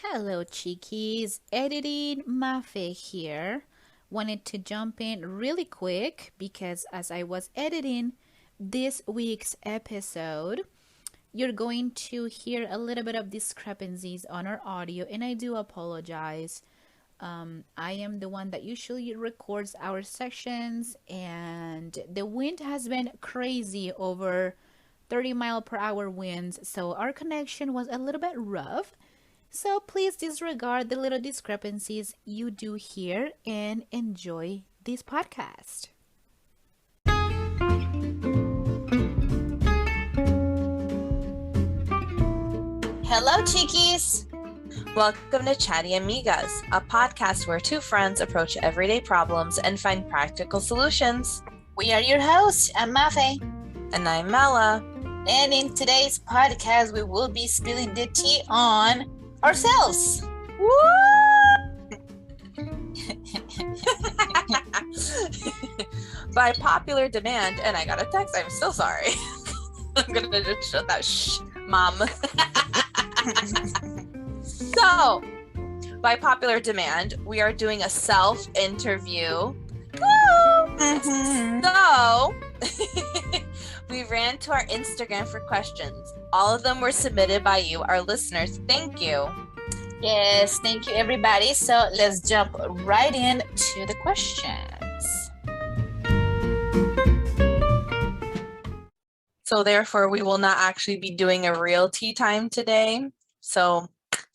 Hello, Chiquis. Editing Mafe here. Wanted to jump in really quick because as I was editing this week's episode, you're going to hear a little bit of discrepancies on our audio, and I do apologize. I am the one that usually records our sections, and the wind has been crazy over 30 mile per hour winds, so our connection was a little bit rough. So please disregard the little discrepancies you do here and enjoy this podcast. Hello, Chiquis. Welcome to Chatty Amigas, a podcast where two friends approach everyday problems and find practical solutions. We are your hosts. I'm Mafe. And I'm Mela. And in today's podcast, we will be spilling the tea on ourselves. Woo! By popular demand, and I got a text, I'm so sorry. I'm going to just shut that mom. So, by popular demand, we are doing a self-interview. Mm-hmm. So, we ran to our Instagram for questions. All of them were submitted by you, our listeners. Thank you. Yes, thank you, everybody. So let's jump right in to the questions. So therefore, we will not actually be doing a real tea time today. So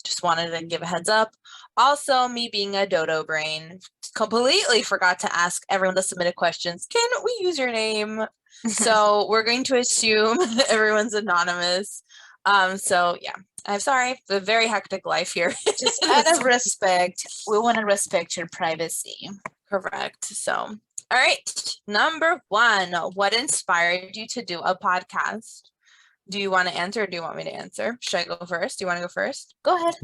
just wanted to give a heads up. Also, me being a dodo brain, completely forgot to ask everyone that submitted questions, can we use your name? So we're going to assume everyone's anonymous. So yeah, I'm sorry, a very hectic life here. Just out of respect, we want to respect your privacy. Correct. So, all right. Number one, what inspired you to do a podcast? Do you want to answer or do you want me to answer? Should I go first? Do you want to go first? Go ahead.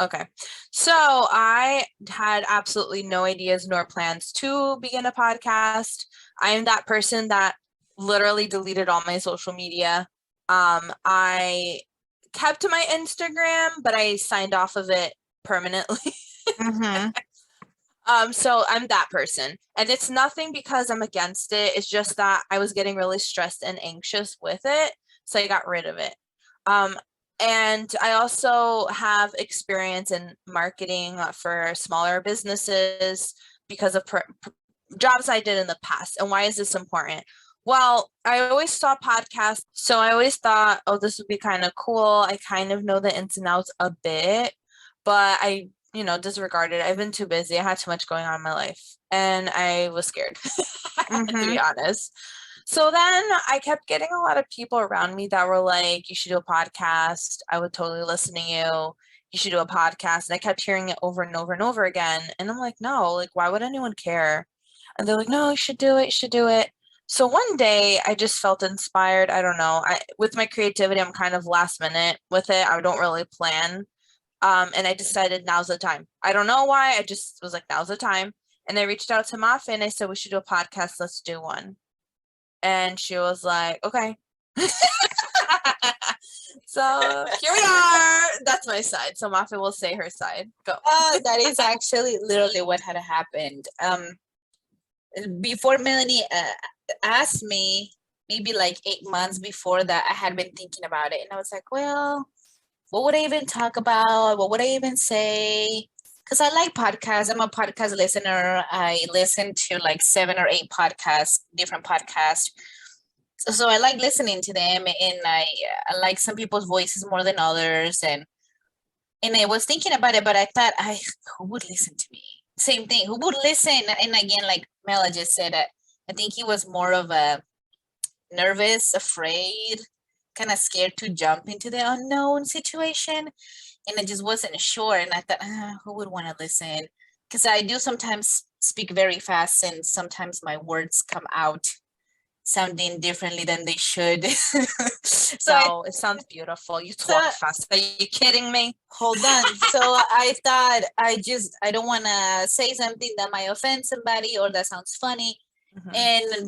Okay. So I had absolutely no ideas nor plans to begin a podcast. I am that person that literally deleted all my social media. I kept my Instagram, but I signed off of it permanently. Mm-hmm. So I'm that person. And it's nothing because I'm against it. It's just that I was getting really stressed and anxious with it. So I got rid of it. And I also have experience in marketing for smaller businesses because of jobs I did in the past. And why is this important? Well, I always saw podcasts, so I always thought, oh, this would be kind of cool. I kind of know the ins and outs a bit, but I, disregarded it. I've been too busy. I had too much going on in my life, and I was scared, to be honest. So then I kept getting a lot of people around me that were like, you should do a podcast. I would totally listen to you. You should do a podcast. And I kept hearing it over and over and over again. And I'm like, no, like, why would anyone care? And they're like, no, you should do it. You should do it. So one day I just felt inspired. I don't know. With my creativity, I'm kind of last minute with it. I don't really plan. And I decided now's the time. I don't know why. I just was like, now's the time. And I reached out to Mafe and I said, we should do a podcast. Let's do one. And she was like, okay. So here we are. That's my side. So Mafe will say her side. Go. That is actually literally what had happened. Before Melanie asked me, maybe like 8 months before that, I had been thinking about it. And I was like, well, what would I even talk about? What would I even say? Because I like podcasts. I'm a podcast listener. I listen to like 7 or 8 podcasts, different podcasts. So I like listening to them, and I like some people's voices more than others. And I was thinking about it, but I thought, who would listen to me? Same thing. Who would listen? And again, like Mela just said, I think he was more of a nervous, afraid, kind of scared to jump into the unknown situation. And I just wasn't sure. And I thought, who would want to listen? Because I do sometimes speak very fast, and sometimes my words come out sounding differently than they should. So it sounds beautiful. You talk fast. Are you kidding me? Hold on. So I thought I don't want to say something that might offend somebody or that sounds funny.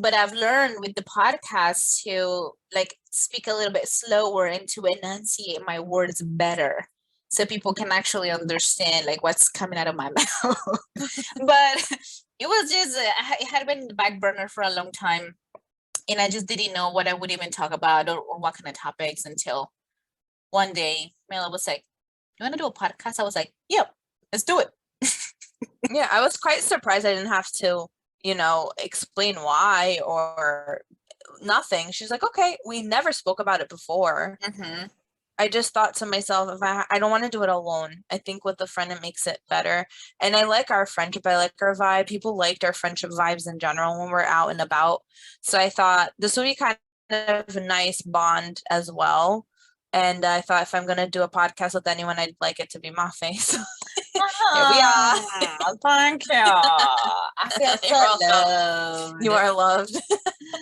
But I've learned with the podcast to like speak a little bit slower and to enunciate my words better. so people can actually understand like what's coming out of my mouth. But it was just it had been in the back burner for a long time, and I just didn't know what I would even talk about or what kind of topics until one day Mela was like, "You want to do a podcast?" I was like, "Yep, let's do it." Yeah, I was quite surprised I didn't have to, explain why or nothing. She's like, okay, we never spoke about it before. Mm-hmm. I just thought to myself, if I don't want to do it alone. I think with a friend it makes it better. And I like our friendship. I like our vibe. People liked our friendship vibes in general when we're out and about. So I thought this would be kind of a nice bond as well. And I thought if I'm gonna do a podcast with anyone, I'd like it to be my face. Here we are. Thank you. I feel so You're welcome. loved. You are loved.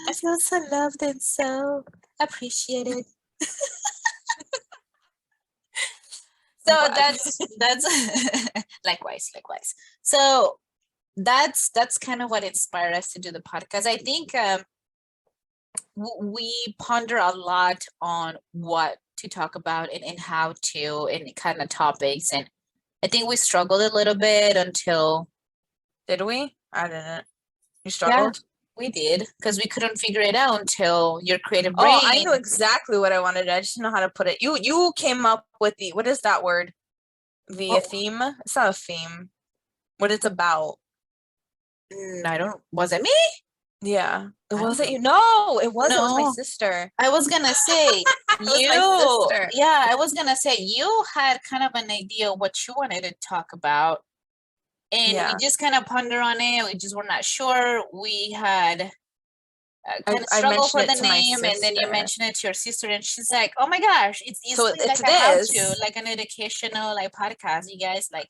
I feel so loved and so appreciated. So I'm glad. that's likewise. So that's kind of what inspired us to do the podcast. I think we ponder a lot on what to talk about and how to and kind of topics, and I think we struggled a little bit until Did we? I didn't. You yeah, struggled? we did because we couldn't figure it out until your creative brain. Oh, I knew exactly what I wanted. I just didn't know how to put it. You came up with the, what is that word? The Oh. theme? It's not a theme. What it's about. I don't. Was it me? Yeah. I Was don't it you? No, it wasn't. It was my No. sister. I was gonna say It was my you. sister. Yeah, I was gonna say you had kind of an idea of what you wanted to talk about, and Yeah. we just kind of ponder on it. We just were not sure. We had kind of I struggled for mentioned the it to my name, and then you sister. mentioned it to your sister, and she's like, "Oh my gosh, it's So easily it's like a how-to, this. like an educational like podcast. You guys like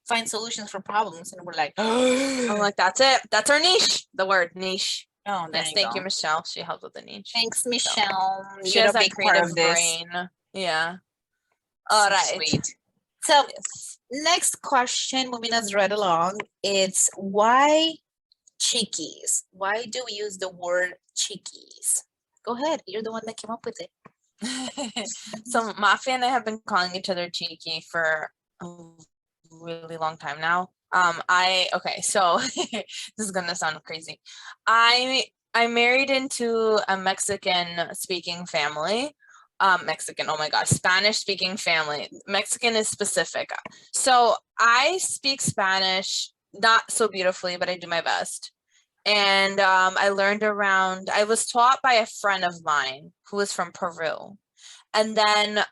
find solutions for problems," and we're like, I'm like, that's it. That's our niche. The word niche. "Oh, there Yes, you thank go. you, Michelle. She helped with the niche. Thanks, Michelle. She You're has a that big part creative of this." brain. Yeah. All So right. sweet. So Yes. next question, moving us right along, it's why Chiquis? Why do we use the word Chiquis? Go ahead. You're the one that came up with it. So Mafia and I have been calling each other Cheeky for a really long time now. So this is gonna sound crazy. I married into a Mexican speaking family. Mexican, oh my gosh, Spanish speaking family. Mexican is specific. So I speak Spanish not so beautifully, but I do my best. And I was taught by a friend of mine who was from Peru. And then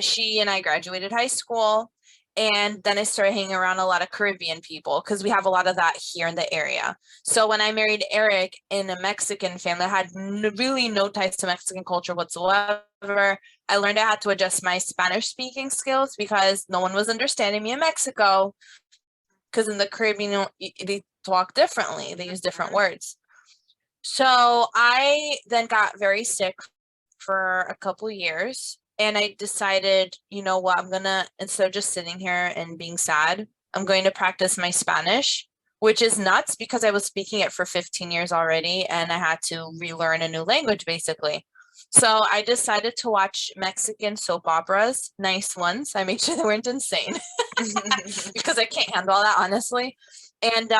she and I graduated high school. And then I started hanging around a lot of Caribbean people because we have a lot of that here in the area. So when I married Eric in a Mexican family, I had really no ties to Mexican culture whatsoever. I learned I had to adjust my Spanish speaking skills because no one was understanding me in Mexico. Because in the Caribbean, they talk differently. They use different words. So I then got very sick for a couple years. And I decided, you know what, instead of just sitting here and being sad, I'm going to practice my Spanish, which is nuts because I was speaking it for 15 years already and I had to relearn a new language basically. So I decided to watch Mexican soap operas, nice ones. I made sure they weren't insane because I can't handle all that, honestly. And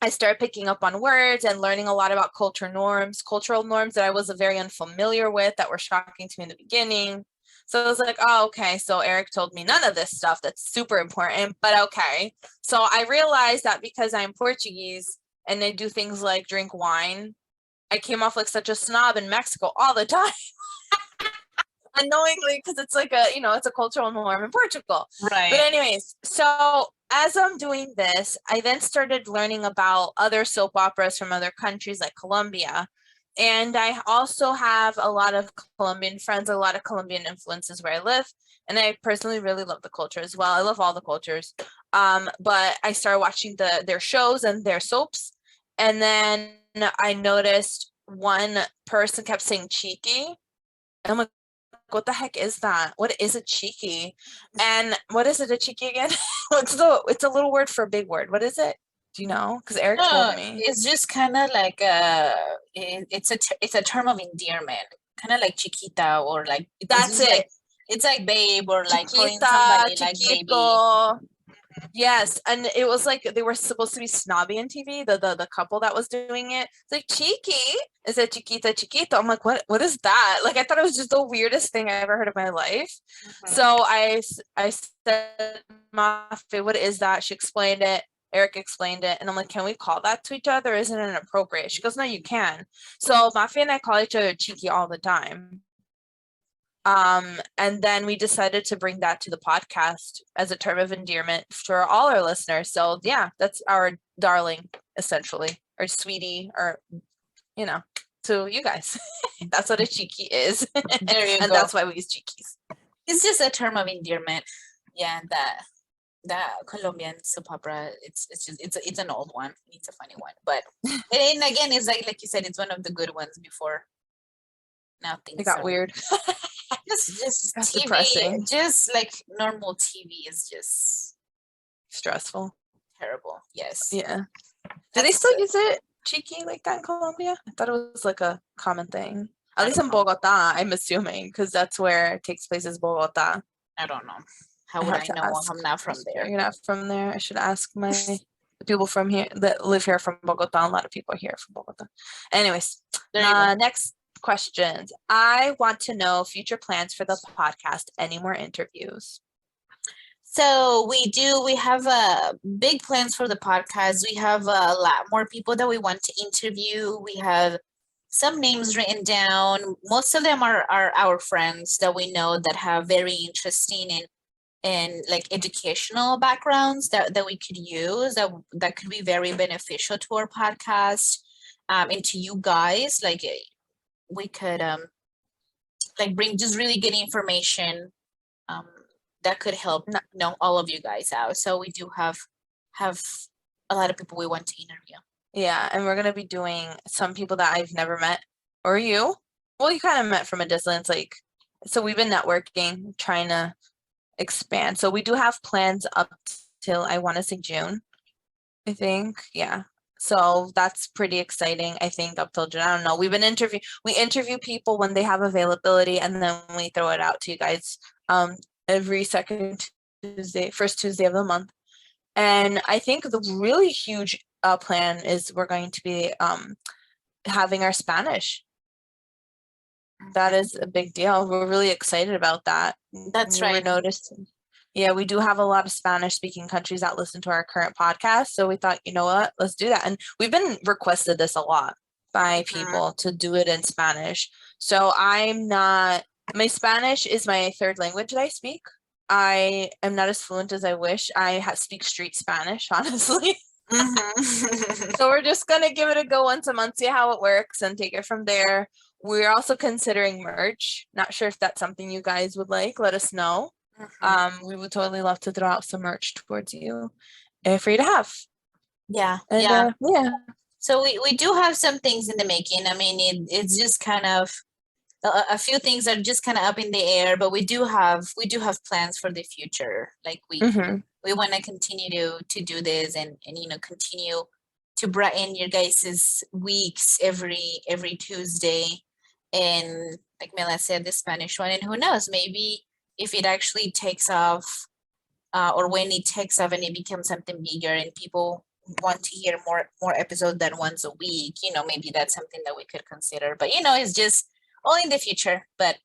I started picking up on words and learning a lot about cultural norms that I was very unfamiliar with that were shocking to me in the beginning. So I was like, oh, okay. So Eric told me none of this stuff that's super important, but okay. So I realized that because I'm Portuguese and I do things like drink wine, I came off like such a snob in Mexico all the time. Unknowingly, because it's like it's a cultural norm in Portugal. Right. But anyways, so as I'm doing this, I then started learning about other soap operas from other countries like Colombia. And I also have a lot of Colombian friends, a lot of Colombian influences where I live. And I personally really love the culture as well. I love all the cultures. But I started watching their shows and their soaps. And then I noticed one person kept saying cheeky. And I'm like, what the heck is that? What is a cheeky? And what is it, a cheeky again? It's a little word for a big word. What is it? Do you know? Because Eric told me. It's just kind of like it's a term of endearment, kind of like chiquita or like That's it. Like, It's like babe or like calling Chiquita, somebody like baby. Chiquito. Yes, and it was like they were supposed to be snobby on TV. The couple that was doing it, it's like Chiqui. It said Chiquita, Chiquito. I'm like, what is that? Like I thought it was just the weirdest thing I ever heard of my life. So I said, Mafe, what is that? She explained it. Eric explained it, and I'm like, can we call that to each other? Isn't it inappropriate? She goes, no, you can. So Mafe and I call each other Chiqui all the time. And then we decided to bring that to the podcast as a term of endearment for all our listeners. So yeah, that's our darling, essentially, or sweetie, or to you guys. That's what a cheeky is. There you and go. that's why we use cheekies. It's just a term of endearment. Yeah, that Colombian soap opera. It's an old one. It's a funny one, but and again, it's like you said, it's one of the good ones before. Now things It got are weird. just That's TV, depressing. just like normal TV is just Stressful. terrible. Yes. Yeah. Do they still use it cheeky like that in Colombia? I thought it was like a common thing. At least in Bogota, I'm assuming, because that's where it takes place, is Bogota. I don't know. How would I know? I'm not from there. You're not from there. I should ask the people from here that live here from Bogota. A lot of people here from Bogota. Anyways, next questions. I want to know future plans for the podcast. Any more interviews? So we have big plans for the podcast. We have a lot more people that we want to interview. We have some names written down. Most of them are our friends that we know that have very interesting and like educational backgrounds that we could use that could be very beneficial to our podcast, and to you guys. Like we could like bring just really good information that could help all of you guys out. So we do have a lot of people we want to interview. Yeah, and we're gonna be doing some people that I've never met, or you. Well, you kind of met from a distance, like, so we've been networking, trying to expand. So we do have plans up till, I want to say, June, I think. Yeah. So that's pretty exciting. I think up till June. I don't know. We interview people when they have availability, and then we throw it out to you guys every second Tuesday, first Tuesday of the month. And I think the really huge plan is we're going to be having our Spanish. That is a big deal. We're really excited about that. That's right. We're noticing. Yeah, we do have a lot of Spanish speaking countries that listen to our current podcast. So we thought, you know what, let's do that. And we've been requested this a lot by people to do it in Spanish. So my Spanish is my third language that I speak. I am not as fluent as I wish. I speak street Spanish, honestly. So we're just going to give it a go once a month, see how it works, and take it from there. We're also considering merch. Not sure if that's something you guys would like. Let us know. We would totally love to throw out some merch towards you for you to have. Yeah. And, yeah. So we do have some things in the making. I mean, it's just kind of a few things are just kind of up in the air, but we do have plans for the future. Like we want to continue to do this and continue to brighten your guys's weeks every Tuesday. And like Mela said, the Spanish one, and who knows, maybe if it actually takes off, or when it takes off and it becomes something bigger and people want to hear more episodes than once a week, maybe that's something that we could consider. But it's just all in the future. But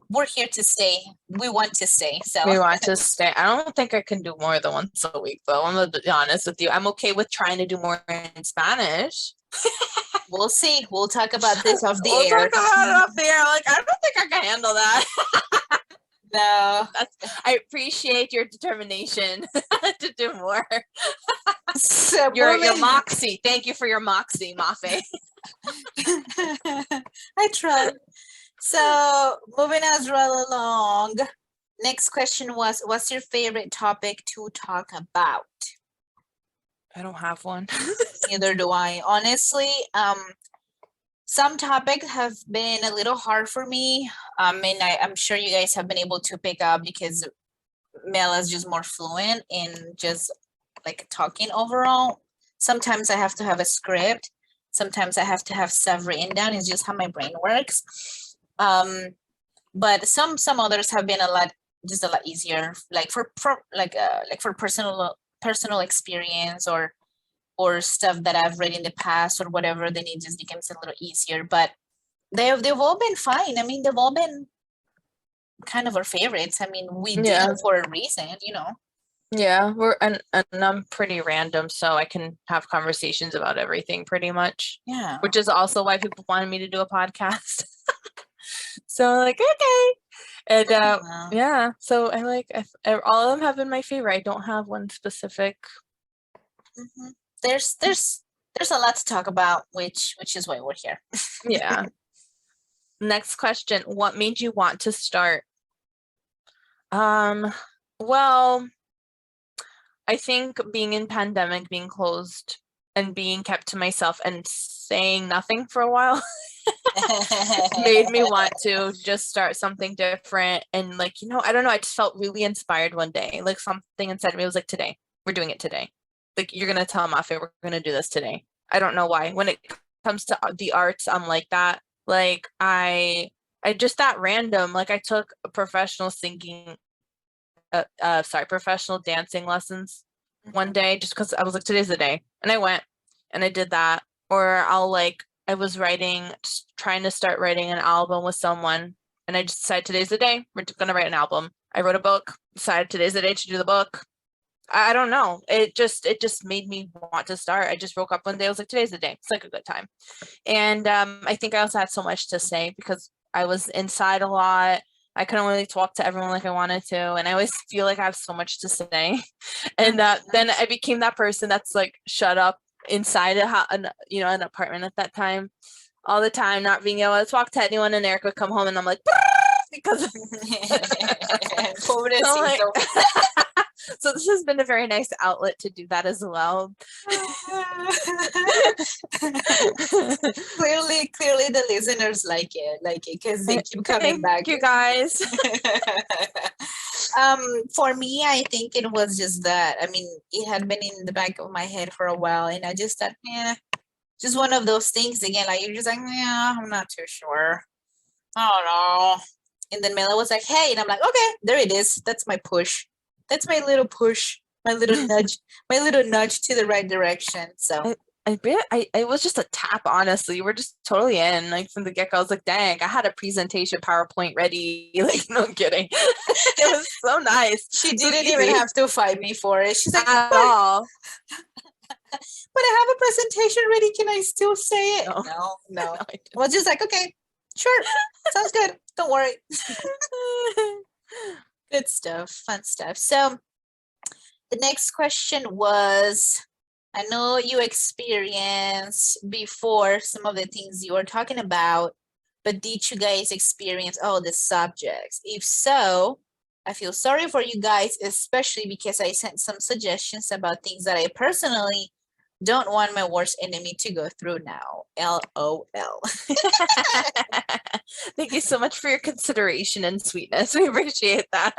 we're here to stay. We want to stay. So we want to stay. I don't think I can do more than once a week, though. I'm gonna be honest with you. I'm okay with trying to do more in Spanish. We'll see. We'll talk about this off the air. We'll talk about it off the air. Like, I don't think I can handle that. No. I appreciate your determination to do more. So your moxie. Thank you for your moxie, Mafe. I tried. So moving us right along. Next question was, what's your favorite topic to talk about? I don't have one. Neither do I. Honestly, some topics have been a little hard for me. And I'm sure you guys have been able to pick up because Mela's just more fluent in just like talking overall. Sometimes I have to have a script. Sometimes I have to have stuff written down. It's just how my brain works. but some others have been a lot easier, like for personal experience or stuff that I've read in the past or whatever, then it just becomes a little easier. But they've all been fine. I mean, they've all been kind of our favorites. I mean, we did Yeah. it for a reason, you know. Yeah, and I'm pretty random, so I can have conversations about everything pretty much. Yeah. Which is also why people wanted me to do a podcast. So I'm like, okay. And yeah, so all of them have been my favorite. I don't have one specific. Mm-hmm. There's a lot to talk about, which is why we're here. Yeah. Next question. What made you want to start? Well, I think being in pandemic, being closed and being kept to myself and saying nothing for a while made me want to just start something different. And like, I don't know, I just felt really inspired one day. Like something inside me was like, today, we're doing it today. Like, you're going to tell Mafe we're going to do this today. I don't know why. When it comes to the arts, I'm like that. Like I just that random, like I took a professional dancing lessons one day just because I was like, today's the day. And I went and I did that. Or I was trying to start writing an album with someone. And I just decided today's the day. We're going to write an album. I wrote a book, decided today's the day to do the book. I don't know. It just made me want to start. I just woke up one day. I was like, today's the day. It's like a good time. And I think I also had so much to say because I was inside a lot. I couldn't really talk to everyone like I wanted to. And I always feel like I have so much to say. And then I became that person that's like shut up inside an apartment at that time all the time, not being able to talk to anyone. And Eric would come home and I'm like, because so this has been a very nice outlet to do that as well. Clearly the listeners like it because they keep coming back. Thank you guys. For me, I think it was just that. I mean, it had been in the back of my head for a while, and I just thought, just one of those things again. Like you're just like, I'm not too sure. I don't know. And then Mela was like, hey, and I'm like, okay, there it is. That's my push. That's my little push, my little nudge to the right direction. So it was just a tap, honestly. We're just totally in. Like from the get-go, I was like, dang, I had a presentation PowerPoint ready. Like, no kidding. It was so nice. She didn't even have to fight me for it. She's like, at all. But I have a presentation ready. Can I still say it? No. No. Well, just like, okay, sure. Sounds good. Don't worry. Good stuff. Fun stuff. So the next question was, I know you experienced before some of the things you were talking about, but did you guys experience all the subjects? If so, I feel sorry for you guys, especially because I sent some suggestions about things that I personally don't want my worst enemy to go through now. LOL. Thank you so much for your consideration and sweetness. We appreciate that.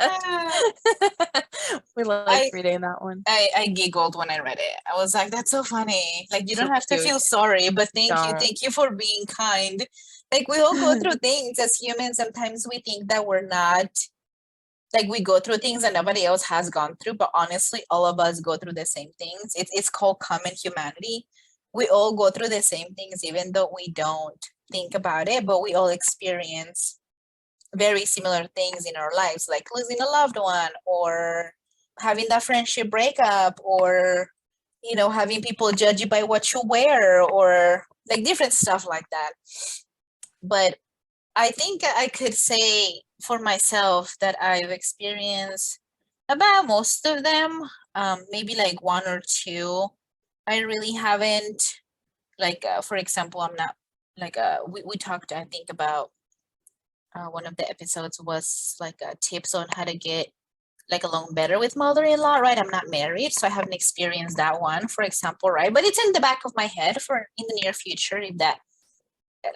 We like reading that one. I giggled when I read it. I was like, that's so funny. Like, you don't have to feel sorry, but thank you. Thank you for being kind. Like, we all go through things as humans. Sometimes we think that we're not, like, we go through things that nobody else has gone through, but honestly, all of us go through the same things. It's called common humanity. We all go through the same things, even though we don't think about it, but we all experience very similar things in our lives, like losing a loved one or having that friendship breakup or, having people judge you by what you wear or like different stuff like that. But I think I could say for myself that I've experienced about most of them, maybe like one or two. I really haven't, like, for example, I'm not, like, we talked, I think, about one of the episodes was like tips on how to get like along better with mother-in-law, right? I'm not married, so I haven't experienced that one, for example, right? But it's in the back of my head for in the near future if that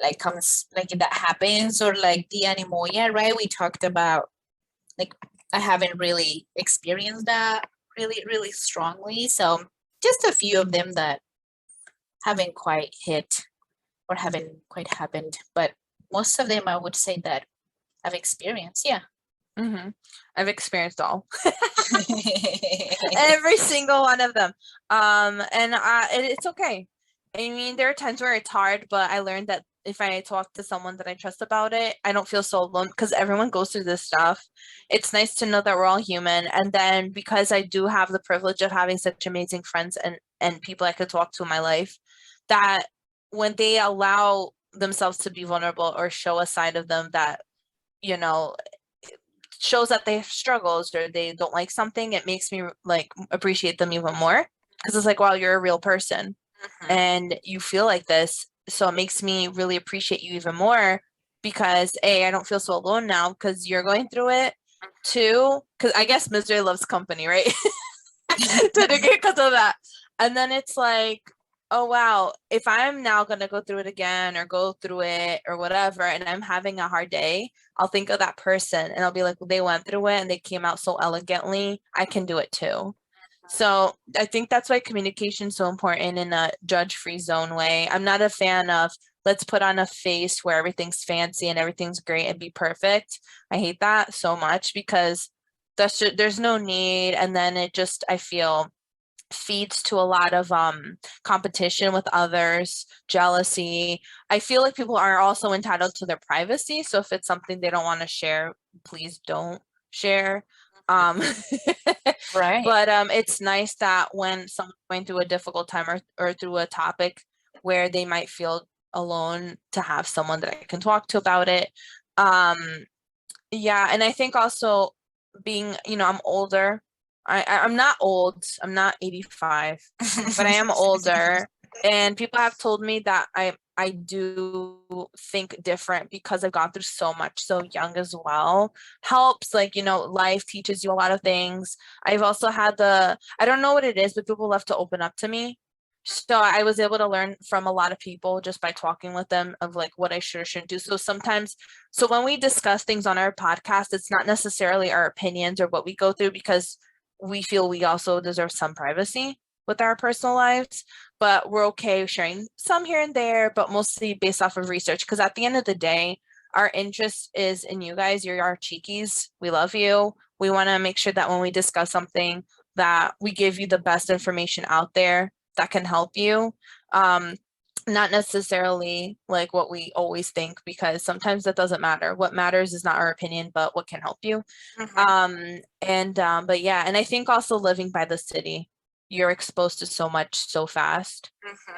like comes, like if that happens, or like the animoya, right? We talked about, like, I haven't really experienced that really strongly, so just a few of them that haven't quite hit or haven't quite happened, but most of them I would say that I've experienced. Yeah. I've experienced all. Every single one of them. And it's okay. I mean, there are times where it's hard, but I learned that if I talk to someone that I trust about it, I don't feel so alone because everyone goes through this stuff. It's nice to know that we're all human. And then because I do have the privilege of having such amazing friends and people I could talk to in my life, that when they allow themselves to be vulnerable or show a side of them that, you know, shows that they have struggles or they don't like something, it makes me like appreciate them even more because it's like, wow, you're a real person and you feel like this. So it makes me really appreciate you even more because A, I don't feel so alone now because you're going through it. Two, because I guess misery loves company, right? To a degree because of that. And then it's like, oh wow, if I'm now gonna go through it again or go through it or whatever, and I'm having a hard day, I'll think of that person and I'll be like, well, they went through it and they came out so elegantly. I can do it too. So I think that's why communication is so important in a judge-free zone way. I'm not a fan of let's put on a face where everything's fancy and everything's great and be perfect. I hate that so much because there's no need. And then it just, I feel, feeds to a lot of competition with others, jealousy. I feel like people are also entitled to their privacy. So if it's something they don't want to share, please don't share. Right. But it's nice that when someone's going through a difficult time or through a topic where they might feel alone, to have someone that I can talk to about it. Yeah, and I think also being, I'm older. I'm not old. I'm not 85, but I am older. And people have told me that I do think different because I've gone through so much so young as well. Helps, like, life teaches you a lot of things. I've also had I don't know what it is, but people love to open up to me. So I was able to learn from a lot of people just by talking with them of like what I should or shouldn't do. So when we discuss things on our podcast, it's not necessarily our opinions or what we go through because we feel we also deserve some privacy with our personal lives, but we're okay sharing some here and there, but mostly based off of research. Because at the end of the day, our interest is in you guys. You're our Chiquis. We love you. We want to make sure that when we discuss something that we give you the best information out there that can help you. Not necessarily like what we always think, because sometimes that doesn't matter. What matters is not our opinion, but what can help you. But yeah, and I think also living by the city, you're exposed to so much so fast.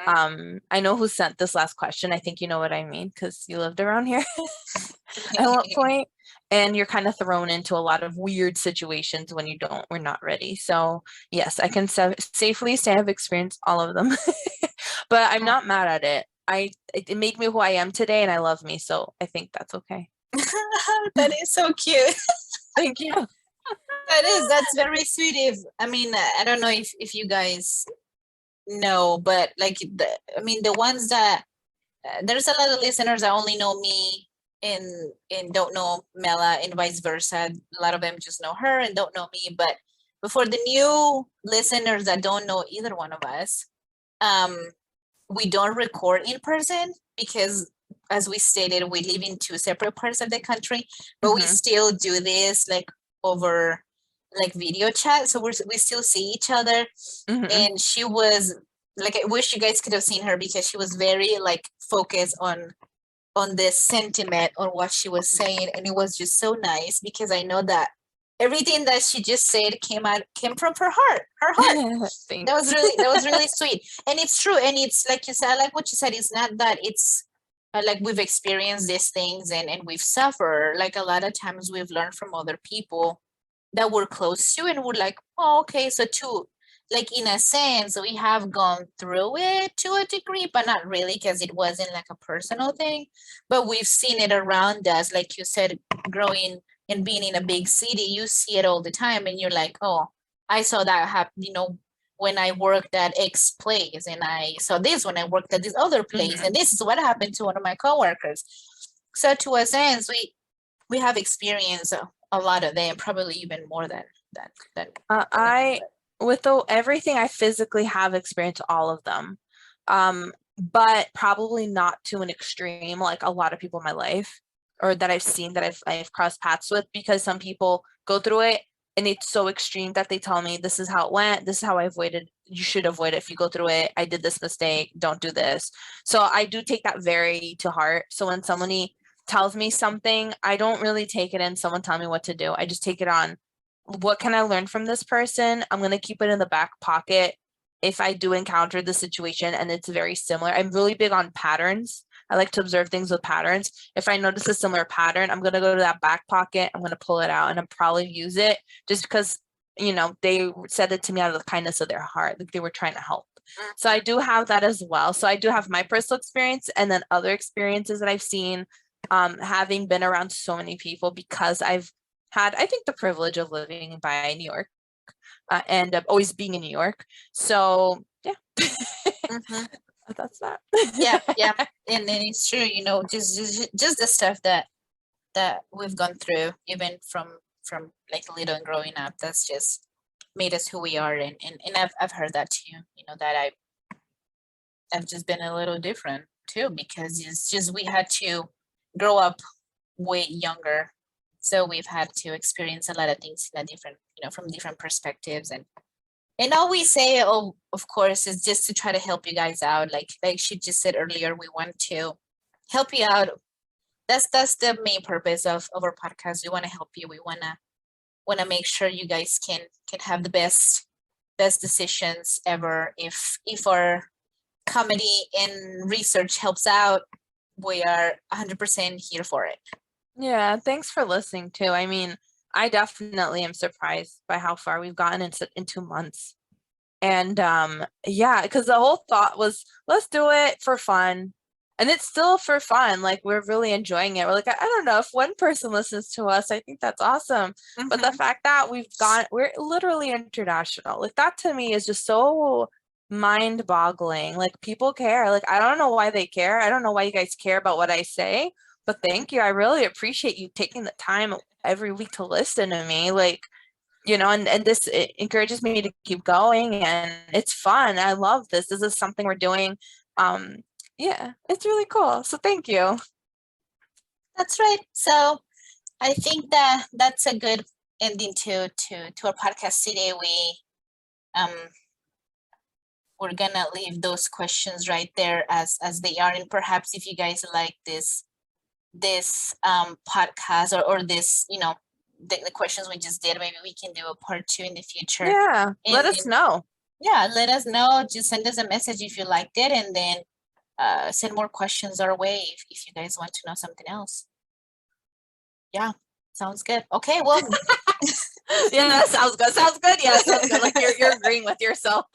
I know who sent this last question. I think you know what I mean because you lived around here at one point, and you're kind of thrown into a lot of weird situations when we're not ready. So yes, I can safely say I've experienced all of them. But I'm not mad at it. It made me who I am today, and I love me, so I think that's okay. That is so cute. Thank you. That's very sweet. I don't know if you guys know, but like the ones that there's a lot of listeners that only know me and don't know Mela, and vice versa. A lot of them just know her and don't know me. But for the new listeners that don't know either one of us, we don't record in person because, as we stated, we live in two separate parts of the country, but we still do this like over like video chat. So we still see each other. And she was like, I wish you guys could have seen her because she was very like focused on this sentiment, on what she was saying. And it was just so nice because I know that everything that she just said came from her heart. That was really sweet. And it's true. And it's like you said, I like what you said. It's not that it's like we've experienced these things and we've suffered. Like a lot of times we've learned from other people that we're close to, and we're like, oh, okay, so too, like in a sense, we have gone through it to a degree, but not really because it wasn't like a personal thing. But we've seen it around us, like you said, growing and being in a big city, you see it all the time, and you're like, oh, I saw that happen, when I worked at X place, and I saw this when I worked at this other place, and this is what happened to one of my coworkers. So to a sense, we have experienced a lot of them, probably even more than with everything, I physically have experienced all of them, but probably not to an extreme like a lot of people in my life or that I've seen that I've crossed paths with, because some people go through it and it's so extreme that they tell me, this is how it went, this is how I avoided, you should avoid it if you go through it, I did this mistake, don't do this. So I do take that very to heart. So when somebody tells me something, I don't really take it in someone tell me what to do. I just take it on, what can I learn from this person? I'm going to keep it in the back pocket if I do encounter the situation and it's very similar. I'm really big on patterns. I like to observe things with patterns. If I notice a similar pattern, I'm going to go to that back pocket. I'm going to pull it out and I'll probably use it just because, you know, they said it to me out of the kindness of their heart. Like they were trying to help. So I do have that as well. So I do have my personal experience and then other experiences that I've seen, having been around so many people, because I've had, I think, the privilege of living by New York, and always being in New York. So yeah. Mhm. That's that. Yeah, and it's true, you know, just the stuff that we've gone through, even from like little and growing up, that's just made us who we are. And I've heard that too, you know, that I've just been a little different too, because it's just we had to grow up way younger, so we've had to experience a lot of things in a different, you know, from different perspectives. And all we say, oh, of course, is just to try to help you guys out. Like she just said earlier, we want to help you out. That's the main purpose of our podcast. We want to help you. We wanna make sure you guys can have the best decisions ever. If our comedy and research helps out, we are 100% here for it. Yeah, thanks for listening too. I mean, I definitely am surprised by how far we've gotten in 2 months. And yeah, because the whole thought was, let's do it for fun. And it's still for fun. Like we're really enjoying it. We're like, I don't know if one person listens to us, I think that's awesome. But the fact that we're literally international. Like that to me is just so mind-boggling. Like people care. Like I don't know why they care. I don't know why you guys care about what I say, but thank you. I really appreciate you taking the time every week to listen to me. Like, you know, and this, it encourages me to keep going, and it's fun. I love this. This is something we're doing. Yeah, it's really cool. So thank you. That's right. So I think that that's a good ending to our podcast today. We're gonna leave those questions right there as they are, and perhaps if you guys like this podcast or this, you know, the questions we just did, maybe we can do a part 2 in the future. Yeah, let us know. Yeah, let us know. Just send us a message if you liked it, and then send more questions our way if you guys want to know something else. Yeah, sounds good. Okay, well. Yeah, that sounds good. Sounds good. Yeah, sounds good. Like you're agreeing with yourself.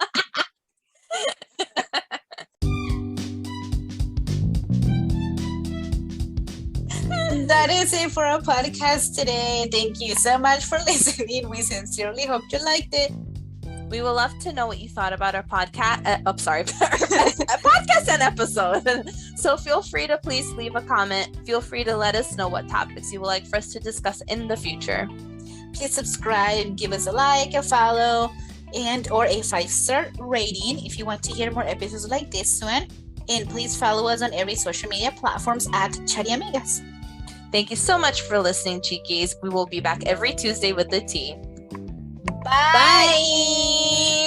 That is it for our podcast today. Thank you so much for listening. We sincerely hope you liked it. We would love to know what you thought about our podcast. Podcast and episode. So feel free to please leave a comment. Feel free to let us know what topics you would like for us to discuss in the future. Please subscribe, give us a like, a follow, and or a 5-star rating if you want to hear more episodes like this one. And please follow us on every social media platforms at Chatty Amigas. Thank you so much for listening, Chiquis. We will be back every Tuesday with the tea. Bye.